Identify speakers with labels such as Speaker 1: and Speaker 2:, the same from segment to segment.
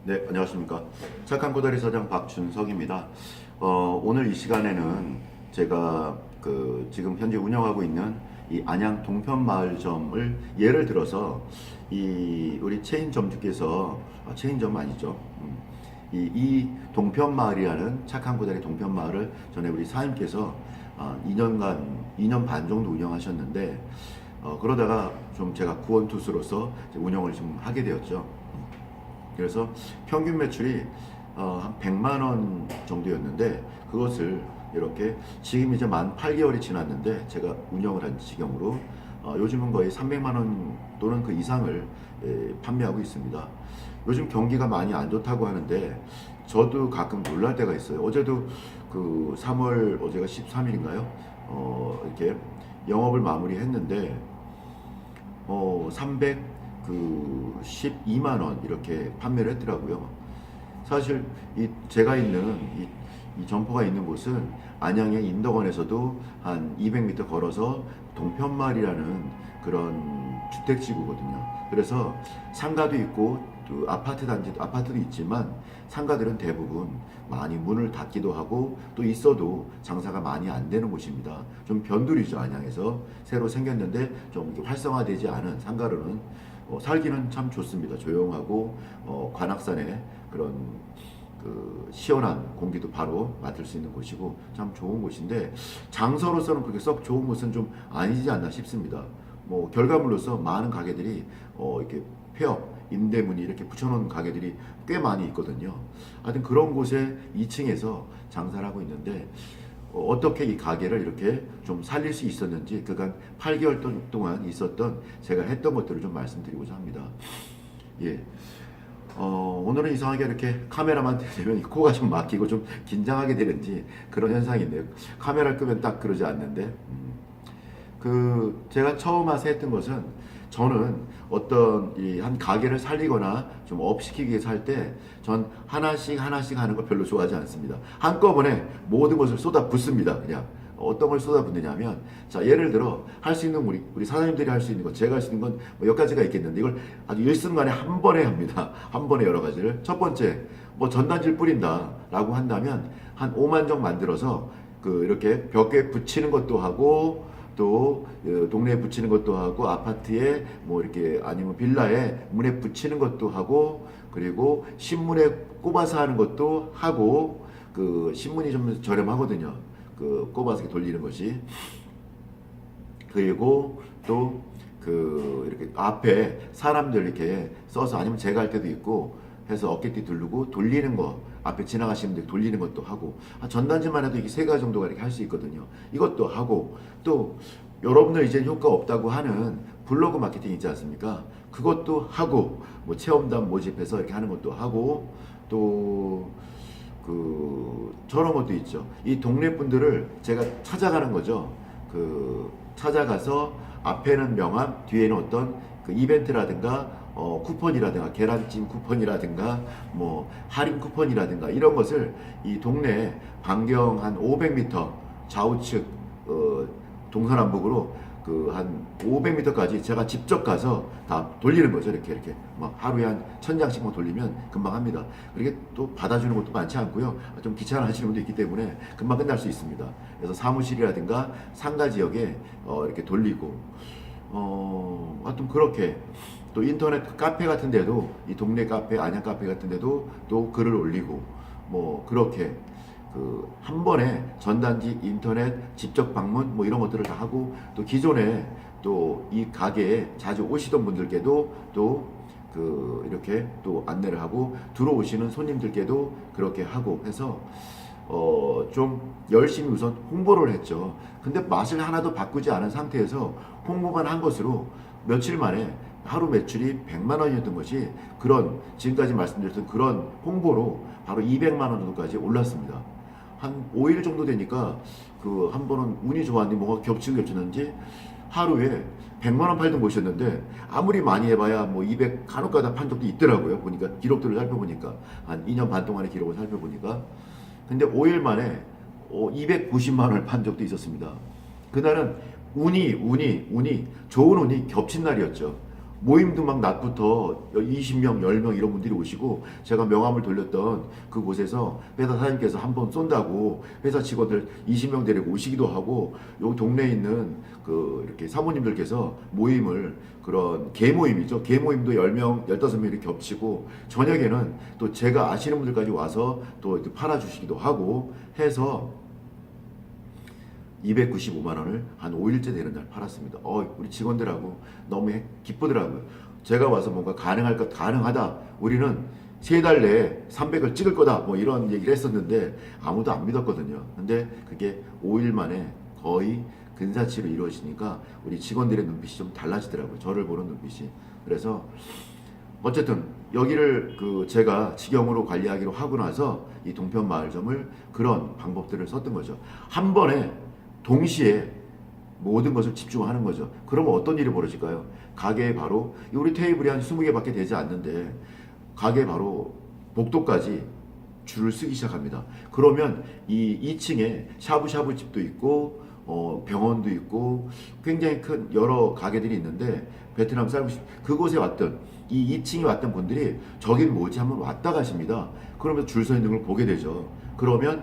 Speaker 1: 네, 안녕하십니까. 착한 꼬다리 사장 박준석입니다. 오늘 이 시간에는 제가 지금 현재 운영하고 있는 이 안양 동편마을점을 예를 들어서 이 우리 체인점주께서 체인점 아니죠. 이 동편마을이라는 착한 꼬다리 동편마을을 전에 우리 사장님께서 2년 반 정도 운영하셨는데 그러다가 좀 제가 구원투수로서 운영을 좀 하게 되었죠. 그래서 평균 매출이 한 100만 원 정도였는데 그것을 이렇게 지금 이제 만 8개월이 지났는데 제가 운영을 한 지경으로 요즘은 거의 300만 원 또는 그 이상을 판매하고 있습니다. 요즘 경기가 많이 안 좋다고 하는데 저도 가끔 놀랄 때가 있어요. 어제도 그 3월 어제가 13일인가요? 이렇게 영업을 마무리했는데 312만 원 이렇게 판매를 했더라고요. 사실 제가 있는 이 점포가 있는 곳은 안양의 인덕원에서도 한 200m 걸어서 동편마을이라는 그런 주택지구거든요. 그래서 상가도 있고 또 아파트도 있지만 상가들은 대부분 많이 문을 닫기도 하고 또 있어도 장사가 많이 안 되는 곳입니다. 좀 변두리죠. 안양에서 새로 생겼는데 좀 활성화되지 않은 상가로는 살기는 참 좋습니다. 조용하고 관악산에 그런 그 시원한 공기도 바로 맡을 수 있는 곳이고 참 좋은 곳인데 장소로서는 그렇게 썩 좋은 곳은 좀 아니지 않나 싶습니다. 뭐 결과물로서 많은 가게들이 이렇게 폐업 임대문이 이렇게 붙여놓은 가게들이 꽤 많이 있거든요. 하여튼 그런 곳에 2층에서 장사를 하고 있는데 어떻게 이 가게를 이렇게 좀 살릴 수 있었는지 그간 8개월 동안 있었던 제가 했던 것들을 좀 말씀드리고자 합니다. 예. 오늘은 이상하게 이렇게 카메라만 들면 코가 좀 막히고 좀 긴장하게 되는지 그런 현상인데요. 카메라를 끄면 딱 그러지 않는데 제가 처음 와서 했던 것은 저는 어떤 한 가게를 살리거나 좀 업시키기 위해서 할 때 전 하나씩 하는 걸 별로 좋아하지 않습니다. 한꺼번에 모든 것을 쏟아 붓습니다. 그냥 어떤 걸 쏟아 붓느냐면 자 예를 들어 할 수 있는 우리 사장님들이 할 수 있는 것 제가 할 수 있는 건 뭐 몇 가지가 있겠는데 이걸 아주 일순간에 한 번에 합니다. 한 번에 여러 가지를 첫 번째 뭐 전단지를 뿌린다 라고 한다면 한 5만 정 만들어서 이렇게 벽에 붙이는 것도 하고 또 동네에 붙이는 것도 하고 아파트에 뭐 이렇게 아니면 빌라에 문에 붙이는 것도 하고 그리고 신문에 꼽아서 하는 것도 하고 신문이 좀 저렴하거든요. 꼽아서 이렇게 돌리는 것이. 그리고 또 이렇게 앞에 사람들 이렇게 써서 아니면 제가 할 때도 있고 해서 어깨띠 두르고 돌리는 거 앞에 지나가시는 분들 돌리는 것도 하고 전단지만 해도 이게 3가지 정도가 이렇게 할 수 있거든요. 이것도 하고 또 여러분들 이제 효과 없다고 하는 블로그 마케팅 있지 않습니까? 그것도 하고 뭐 체험단 모집해서 이렇게 하는 것도 하고 또 저런 것도 있죠. 이 동네 분들을 제가 찾아가는 거죠. 찾아가서 앞에는 명함, 뒤에는 어떤 이벤트라든가 쿠폰이라든가 계란찜 쿠폰이라든가 뭐 할인 쿠폰이라든가 이런 것을 이 동네 반경 한 500m 좌우측 동서남북으로 한 500m까지 제가 직접 가서 다 돌리는 거죠. 이렇게 막 하루에 한 1000장씩만 돌리면 금방 합니다. 그렇게 또 받아주는 것도 많지 않고요. 좀 귀찮아 하시는 분도 있기 때문에 금방 끝날 수 있습니다. 그래서 사무실이라든가 상가 지역에 이렇게 돌리고 하여튼 그렇게 또 인터넷 카페 같은 데도 이 동네 카페, 안양 카페 같은 데도 또 글을 올리고 뭐 그렇게 한 번에 전단지, 인터넷, 직접 방문 뭐 이런 것들을 다 하고 또 기존에 또 이 가게에 자주 오시던 분들께도 또 이렇게 또 안내를 하고 들어오시는 손님들께도 그렇게 하고 해서 좀 열심히 우선 홍보를 했죠. 근데 맛을 하나도 바꾸지 않은 상태에서 홍보만 한 것으로 며칠 만에 하루 매출이 100만 원이었던 것이 지금까지 말씀드렸던 그런 홍보로 바로 200만 원 정도까지 올랐습니다. 한 5일 정도 되니까 한 번은 운이 좋았는지 뭐가 겹쳤는지 하루에 100만 원 팔던 곳이었는데 아무리 많이 해봐야 뭐 200 간혹가다 판 적도 있더라고요. 보니까 기록들을 살펴보니까 한 2년 반 동안의 기록을 살펴보니까 근데 5일 만에 290만 원을 판 적도 있었습니다. 그날은 운이 좋은 운이 겹친 날이었죠. 모임도 막 낮부터 20명, 10명 이런 분들이 오시고 제가 명함을 돌렸던 그곳에서 회사 사장님께서 한 번 쏜다고 회사 직원들 20명 데리고 오시기도 하고 여기 동네에 있는 그 이렇게 사모님들께서 모임을 그런 개 모임이죠. 개 모임도 10명, 15명 이렇게 겹치고 저녁에는 또 제가 아시는 분들까지 와서 또 팔아주시기도 하고 해서 295만 원을 한 5일째 되는 날 팔았습니다. 우리 직원들하고 너무 기쁘더라고요. 제가 와서 뭔가 가능할까? 가능하다. 우리는 3달 내에 300을 찍을 거다. 뭐 이런 얘기를 했었는데 아무도 안 믿었거든요. 근데 그게 5일 만에 거의 근사치로 이루어지니까 우리 직원들의 눈빛이 좀 달라지더라고요. 저를 보는 눈빛이. 그래서 어쨌든 여기를 제가 직영으로 관리하기로 하고 나서 이 동편마을점을 그런 방법들을 썼던 거죠. 한 번에 동시에 모든 것을 집중하는 거죠. 그러면 어떤 일이 벌어질까요? 가게에 바로 우리 테이블이 한 20개밖에 되지 않는데 가게에 바로 복도까지 줄을 쓰기 시작합니다. 그러면 이 2층에 샤브샤브 집도 있고 병원도 있고 굉장히 큰 여러 가게들이 있는데 베트남 쌀국수 그곳에 왔던 이 2층에 왔던 분들이 저긴 뭐지 한번 왔다 가십니다. 그러면 줄 서 있는 걸 보게 되죠. 그러면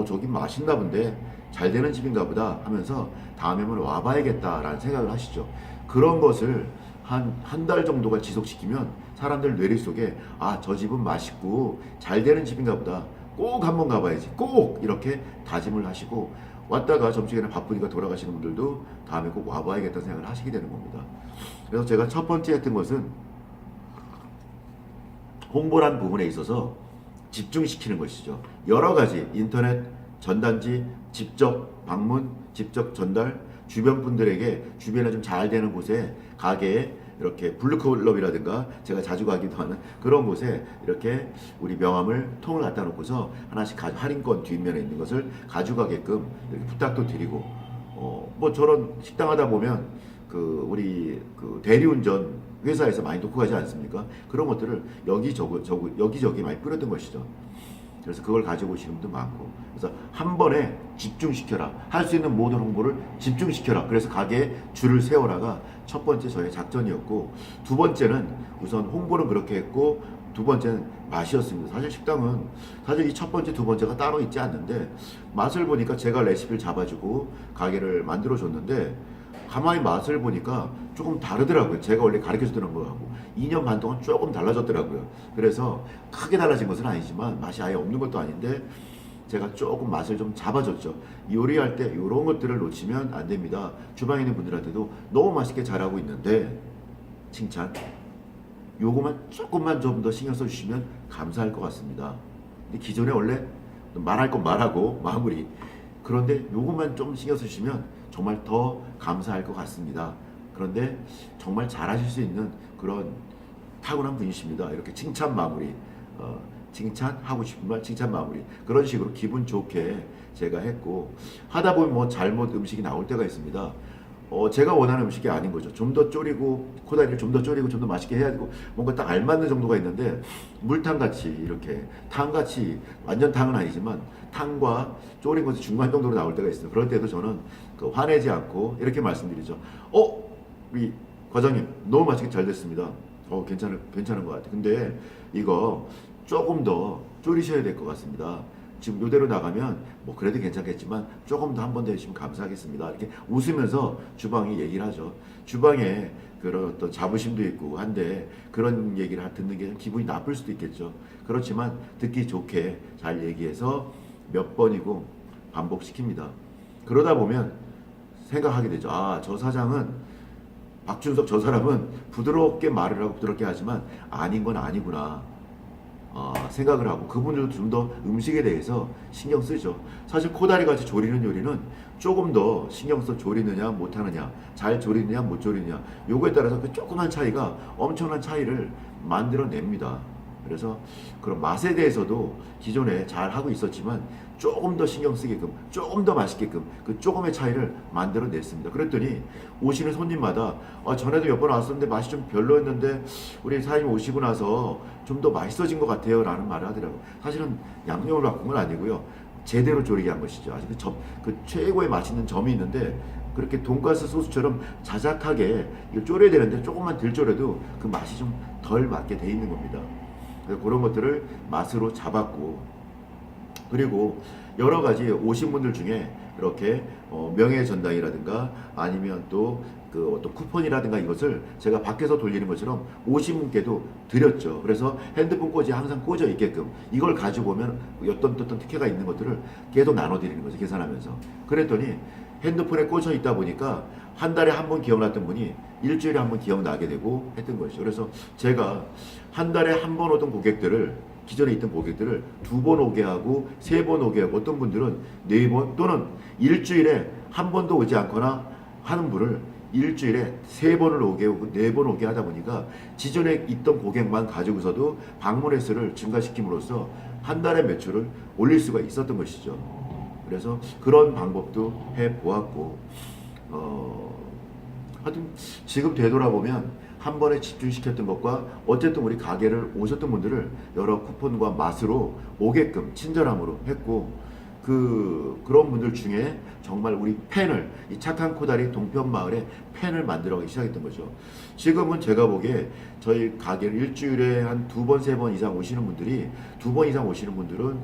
Speaker 1: 저긴 맛있나 본데 잘 되는 집인가 보다 하면서 다음에 한번 와봐야겠다라는 생각을 하시죠. 그런 것을 한 달 정도가 지속시키면 사람들 뇌리 속에 저 집은 맛있고 잘 되는 집인가 보다. 꼭 한번 가봐야지. 꼭 이렇게 다짐을 하시고 왔다가 점심시간에 바쁘니까 돌아가시는 분들도 다음에 꼭 와봐야겠다는 생각을 하시게 되는 겁니다. 그래서 제가 첫 번째 했던 것은 홍보란 부분에 있어서 집중시키는 것이죠. 여러 가지 인터넷, 전단지, 직접 방문, 직접 전달, 주변 분들에게 주변에 좀 잘 되는 곳에 가게에 이렇게 블루클럽이라든가 제가 자주 가기도 하는 그런 곳에 이렇게 우리 명함을 통을 갖다 놓고서 하나씩 할인권 뒷면에 있는 것을 가져가게끔 이렇게 부탁도 드리고 뭐 저런 식당 하다 보면 우리 대리운전 회사에서 많이 놓고 가지 않습니까? 그런 것들을 여기저기 많이 뿌렸던 것이죠. 그래서 그걸 가지고 오시는 분도 많고 그래서 한 번에 집중시켜라. 할 수 있는 모든 홍보를 집중시켜라. 그래서 가게에 줄을 세워라가 첫 번째 저의 작전이었고 두 번째는 우선 홍보는 그렇게 했고 두 번째는 맛이었습니다. 사실 식당은 사실 이 첫 번째 두 번째가 따로 있지 않는데 맛을 보니까 제가 레시피를 잡아주고 가게를 만들어줬는데 가만히 맛을 보니까 조금 다르더라고요. 제가 원래 가르쳐주던 거하고 2년 반 동안 조금 달라졌더라고요. 그래서 크게 달라진 것은 아니지만 맛이 아예 없는 것도 아닌데 제가 조금 맛을 좀 잡아줬죠. 요리할 때 이런 것들을 놓치면 안 됩니다. 주방에 있는 분들한테도 너무 맛있게 잘하고 있는데 칭찬 요거만 조금만 좀 더 신경 써주시면 감사할 것 같습니다. 근데 기존에 원래 말할 건 말하고 마무리 그런데 요것만 좀 신경 쓰시면 정말 더 감사할 것 같습니다. 그런데 정말 잘하실 수 있는 그런 타고난 분이십니다. 이렇게 칭찬 마무리, 칭찬하고 싶은 말 칭찬 마무리 그런 식으로 기분 좋게 제가 했고 하다 보면 뭐 잘못 음식이 나올 때가 있습니다. 제가 원하는 음식이 아닌 거죠. 좀 더 졸이고 코다리를 좀 더 졸이고 좀 더 맛있게 해야 되고 뭔가 딱 알맞는 정도가 있는데 물탕같이 이렇게 탕같이 완전 탕은 아니지만 탕과 졸인 것이 중간 정도로 나올 때가 있어요. 그럴 때도 저는 화내지 않고 이렇게 말씀드리죠. 우리 과장님 너무 맛있게 잘 됐습니다. 괜찮은 것 같아요. 근데 이거 조금 더 졸이셔야 될 것 같습니다. 지금 이대로 나가면 뭐 그래도 괜찮겠지만 조금 더 한 번 더 해주시면 감사하겠습니다. 이렇게 웃으면서 주방이 얘기를 하죠. 주방에 그런 어떤 자부심도 있고 한데 그런 얘기를 듣는 게 기분이 나쁠 수도 있겠죠. 그렇지만 듣기 좋게 잘 얘기해서 몇 번이고 반복시킵니다. 그러다 보면 생각하게 되죠. 저 사장은 박준석 저 사람은 부드럽게 말을 하고 부드럽게 하지만 아닌 건 아니구나. 생각을 하고 그분들도 좀 더 음식에 대해서 신경 쓰죠. 사실 코다리 같이 조리는 요리는 조금 더 신경 써 조리느냐 못하느냐 잘 조리느냐 못 조리느냐 요거에 따라서 그 조그만 차이가 엄청난 차이를 만들어냅니다. 그래서 그런 맛에 대해서도 기존에 잘 하고 있었지만 조금 더 신경 쓰게끔 조금 더 맛있게끔 그 조금의 차이를 만들어냈습니다. 그랬더니 오시는 손님마다 전에도 몇 번 왔었는데 맛이 좀 별로였는데 우리 사장님 오시고 나서 좀 더 맛있어진 것 같아요 라는 말을 하더라고요. 사실은 양념을 바꾼 건 아니고요. 제대로 조리게 한 것이죠. 아직 그 최고의 맛있는 점이 있는데 그렇게 돈가스 소스처럼 자작하게 이걸 졸여야 되는데 조금만 덜 졸여도 그 맛이 좀 덜 맞게 돼 있는 겁니다. 그래서 그런 것들을 맛으로 잡았고, 그리고 여러 가지 오신 분들 중에 이렇게 명예전당이라든가 아니면 또 그 어떤 쿠폰이라든가 이것을 제가 밖에서 돌리는 것처럼 오신 분께도 드렸죠. 그래서 핸드폰 꽂이 항상 꽂아 있게끔 이걸 가지고 오면 어떤 특혜가 있는 것들을 계속 나눠드리는 거죠. 계산하면서. 그랬더니 핸드폰에 꽂혀 있다 보니까 한 달에 한 번 기억났던 분이 일주일에 한 번 기억나게 되고 했던 것이죠. 그래서 제가 한 달에 한 번 오던 고객들을, 기존에 있던 고객들을 2번 오게 하고 3번 오게 하고, 어떤 분들은 4번 또는 일주일에 한 번도 오지 않거나 하는 분을 일주일에 3번을 오게 하고 4번 오게 하다 보니까 기존에 있던 고객만 가지고서도 방문 횟수를 증가시킴으로써 한 달의 매출을 올릴 수가 있었던 것이죠. 그래서 그런 방법도 해보았고, 하여튼 지금 되돌아보면 한 번에 집중시켰던 것과 어쨌든 우리 가게를 오셨던 분들을 여러 쿠폰과 맛으로 오게끔 친절함으로 했고, 그런 분들 중에 정말 우리 팬을, 이 착한 코다리 동편마을에 팬을 만들어가기 시작했던 거죠. 지금은 제가 보기에 저희 가게를 일주일에 한 2번, 3번 이상 오시는 분들이, 2번 이상 오시는 분들은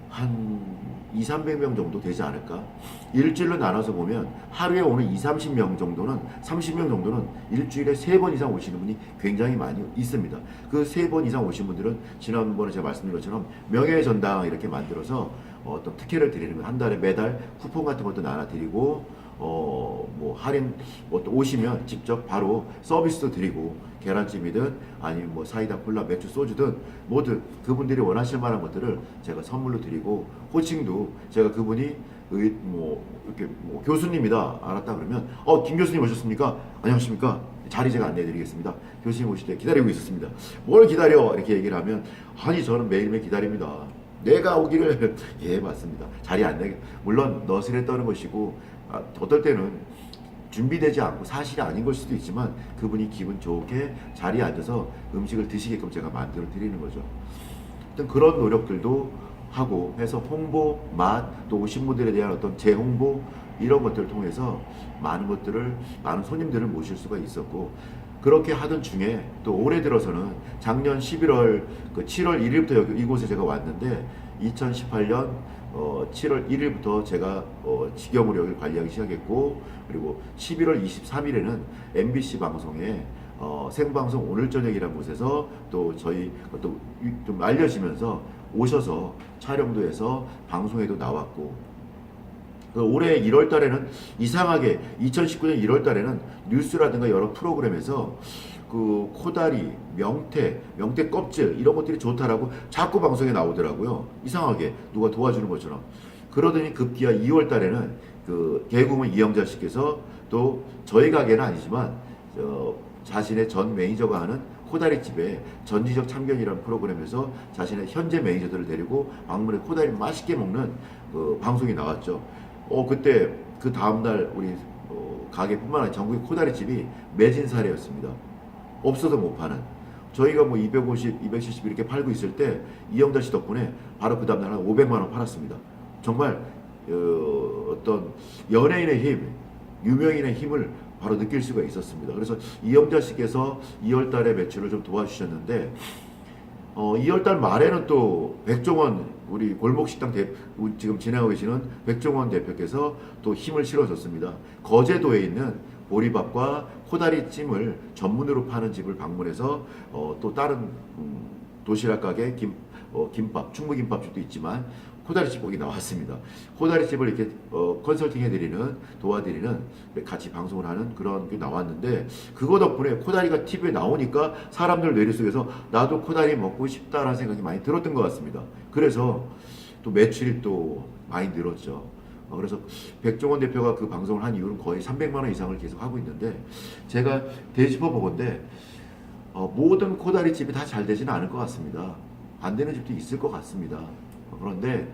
Speaker 1: 한 2, 300명 정도 되지 않을까? 일주일로 나눠서 보면 하루에 오는 2, 30명 정도는, 30명 정도는 일주일에 3번 이상 오시는 분이 굉장히 많이 있습니다. 그 3번 이상 오신 분들은 지난번에 제가 말씀드린 것처럼 명예전당 이렇게 만들어서 어떤 특혜를 드리는 거, 한 달에 매달 쿠폰 같은 것도 나눠드리고, 뭐 할인, 또 오시면 직접 바로 서비스도 드리고, 계란찜이든 아니면 뭐 사이다, 콜라, 맥주, 소주든 뭐든 그분들이 원하실 만한 것들을 제가 선물로 드리고, 호칭도 제가 그분이 뭐 이렇게 뭐 교수님이다 알았다 그러면 김 교수님 오셨습니까? 안녕하십니까? 자리 제가 안내해 드리겠습니다. 교수님 오실 때 기다리고 있었습니다. 뭘 기다려? 이렇게 얘기를 하면, 아니 저는 매일매일 기다립니다. 내가 오기를. 예, 맞습니다. 자리 안내, 물론 너스레 떠는 것이고, 어떨 때는 준비되지 않고 사실이 아닌 걸 수도 있지만 그분이 기분 좋게 자리에 앉아서 음식을 드시게끔 제가 만들어 드리는 거죠. 어떤 그런 노력들도 하고 해서 홍보, 맛, 또 오신 분들에 대한 어떤 재홍보, 이런 것들을 통해서 많은 손님들을 모실 수가 있었고, 그렇게 하던 중에 또 올해 들어서는 작년 11월 7월 1일부터 여기 이곳에 제가 왔는데, 2018년 7월 1일부터 제가 직영으로 여기를 관리하기 시작했고, 그리고 11월 23일에는 MBC 방송에 생방송 오늘 저녁이라는 곳에서 또 저희 또 좀 알려지면서 오셔서 촬영도 해서 방송에도 나왔고, 올해 1월 달에는 이상하게 2019년 1월 달에는 뉴스라든가 여러 프로그램에서 그 코다리, 명태 껍질 이런 것들이 좋다라고 자꾸 방송에 나오더라고요. 이상하게 누가 도와주는 것처럼. 그러더니 급기야 2월 달에는 그 개그우먼 이영자 씨께서 또 저희 가게는 아니지만 자신의 전 매니저가 하는 코다리집에 전지적 참견이라는 프로그램에서 자신의 현재 매니저들을 데리고 방문해 코다리 맛있게 먹는 그 방송이 나왔죠. 그때 그 다음날 우리 가게뿐만 아니라 전국의 코다리집이 매진 사례였습니다. 없어서 못 파는. 저희가 뭐 250, 270 이렇게 팔고 있을 때 이영자 씨 덕분에 바로 그 다음날 한 500만 원 팔았습니다. 정말 어떤 연예인의 힘, 유명인의 힘을 바로 느낄 수가 있었습니다. 그래서 이영자 씨께서 2월 달에 매출을 좀 도와주셨는데, 2월 달 말에는 또 백종원, 우리 골목식당 지금 진행하고 계시는 백종원 대표께서 또 힘을 실어줬습니다. 거제도에 있는 보리밥과 코다리찜을 전문으로 파는 집을 방문해서 또 다른 도시락 가게, 김밥, 충무김밥집도 있지만 코다리집 거기 나왔습니다. 코다리집을 이렇게 컨설팅 해드리는, 도와드리는, 같이 방송을 하는 그런 게 나왔는데, 그거 덕분에 코다리가 TV에 나오니까 사람들 뇌리 속에서 나도 코다리 먹고 싶다라는 생각이 많이 들었던 것 같습니다. 그래서 또 매출이 또 많이 늘었죠. 그래서 백종원 대표가 그 방송을 한 이후로는 거의 300만 원 이상을 계속 하고 있는데, 제가 되짚어 보건데 모든 코다리집이 다 잘 되지는 않을 것 같습니다. 안 되는 집도 있을 것 같습니다. 그런데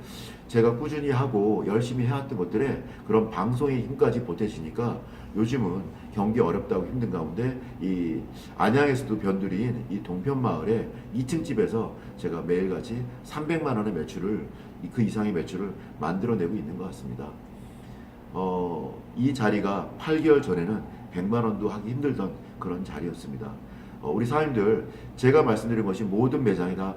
Speaker 1: 제가 꾸준히 하고 열심히 해왔던 것들에 그런 방송의 힘까지 보태지니까 요즘은 경기 어렵다고 힘든 가운데 이 안양에서도 변두리인 이 동편마을에 2층 집에서 제가 매일같이 300만 원의 매출을, 그 이상의 매출을 만들어내고 있는 것 같습니다. 이 자리가 8개월 전에는 100만 원도 하기 힘들던 그런 자리였습니다. 우리 사장님들, 제가 말씀드린 것이 모든 매장이 다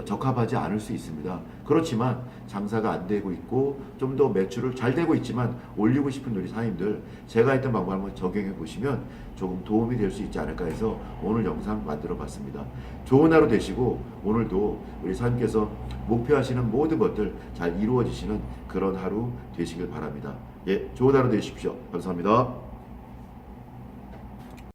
Speaker 1: 적합하지 않을 수 있습니다. 그렇지만 장사가 안 되고 있고 좀 더 매출을 잘 되고 있지만 올리고 싶은 우리 사장님들, 제가 했던 방법 한번 적용해 보시면 조금 도움이 될 수 있지 않을까 해서 오늘 영상 만들어 봤습니다. 좋은 하루 되시고 오늘도 우리 사장님께서 목표하시는 모든 것들 잘 이루어지시는 그런 하루 되시길 바랍니다. 예, 좋은 하루 되십시오. 감사합니다.